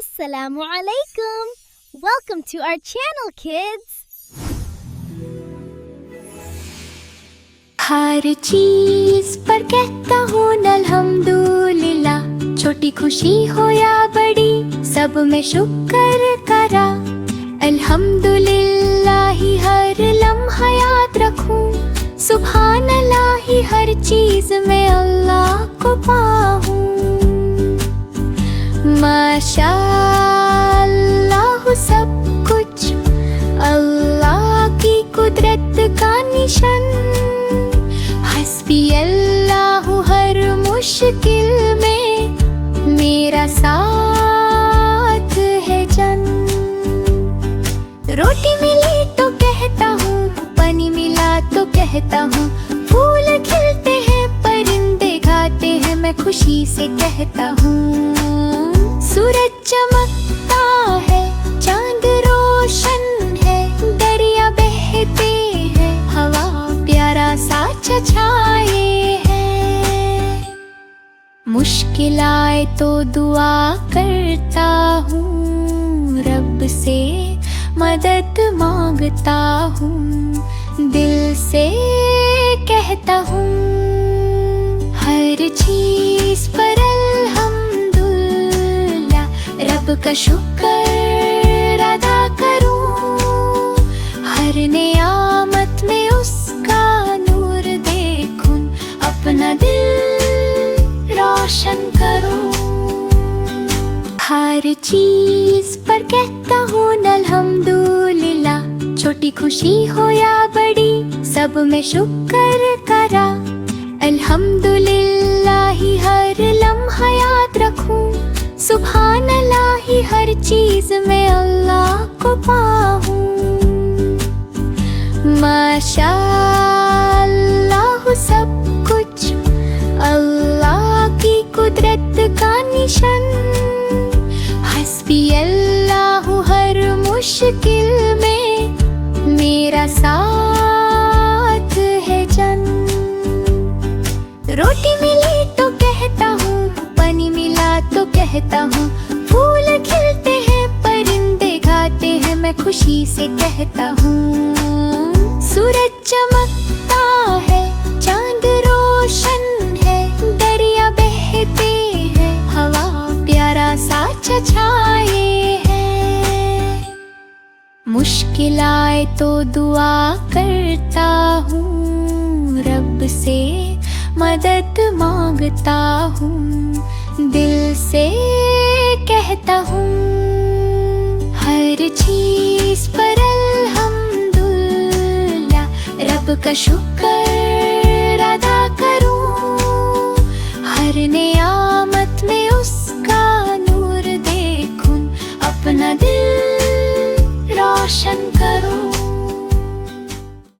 Assalamu alaikum. Welcome to our channel, kids. हर चीज पर कहता हूँ अल्हम्दुलिल्लाह, छोटी खुशी हो या बड़ी सब में शुक्र करा। अल्हम्दुलिल्लाह ही हर लम्हा याद रखूं, सुभान अल्लाह ही हर चीज में अल्लाह को पाऊं। माशा अल्लाह सब कुछ अल्लाह की कुदरत का निशान। हस्बी अल्लाह हर मुश्किल में मेरा साथ है जन। रोटी मिली तो कहता हूँ, पानी मिला तो कहता हूँ, फूल खिलते हैं परिंदे गाते हैं मैं खुशी से कहता हूँ। सूरज चमकता है, चांद रोशन है, दरिया बहते हैं, हवा प्यारा सा छछाए है। मुश्किल आए तो दुआ करता हूँ, रब से मदद मांगता हूँ, दिल से कहता हूँ। हर चीज पर रब का शुक्र अदा करूं, हर नियामत में उसका नूर देखूं, अपना दिल रोशन करूं। हर चीज पर कहता हूँ अल्हम्दुलिल्लाह, छोटी खुशी हो या बड़ी सब में शुक्र करा। अल्हम्दुलिल्लाह ही हर लम्हा याद रखूं, सुभान अल्लाह ही हर चीज में अल्लाह को पाऊं। माशा अल्लाह सब कुछ अल्लाह की कुदरत का निशान। हस्बी अल्लाह हर मुश्किल में मेरा साथ है जन। रोटी मिली तो कहता हूँ, पानी मिला तो कहता हूँ, फूल खिलते हैं परिंदे गाते हैं मैं खुशी से कहता हूँ। सूरज चमकता है, चांद रोशन है, दरिया बहते हैं, हवा प्यारा सा छछाए है। मुश्किल आए तो दुआ करता हूँ, रब से मदद मांगता हूँ, दिल से कहता हूँ। हर चीज पर अल्हम्दुलिल्लाह रब का शुक्र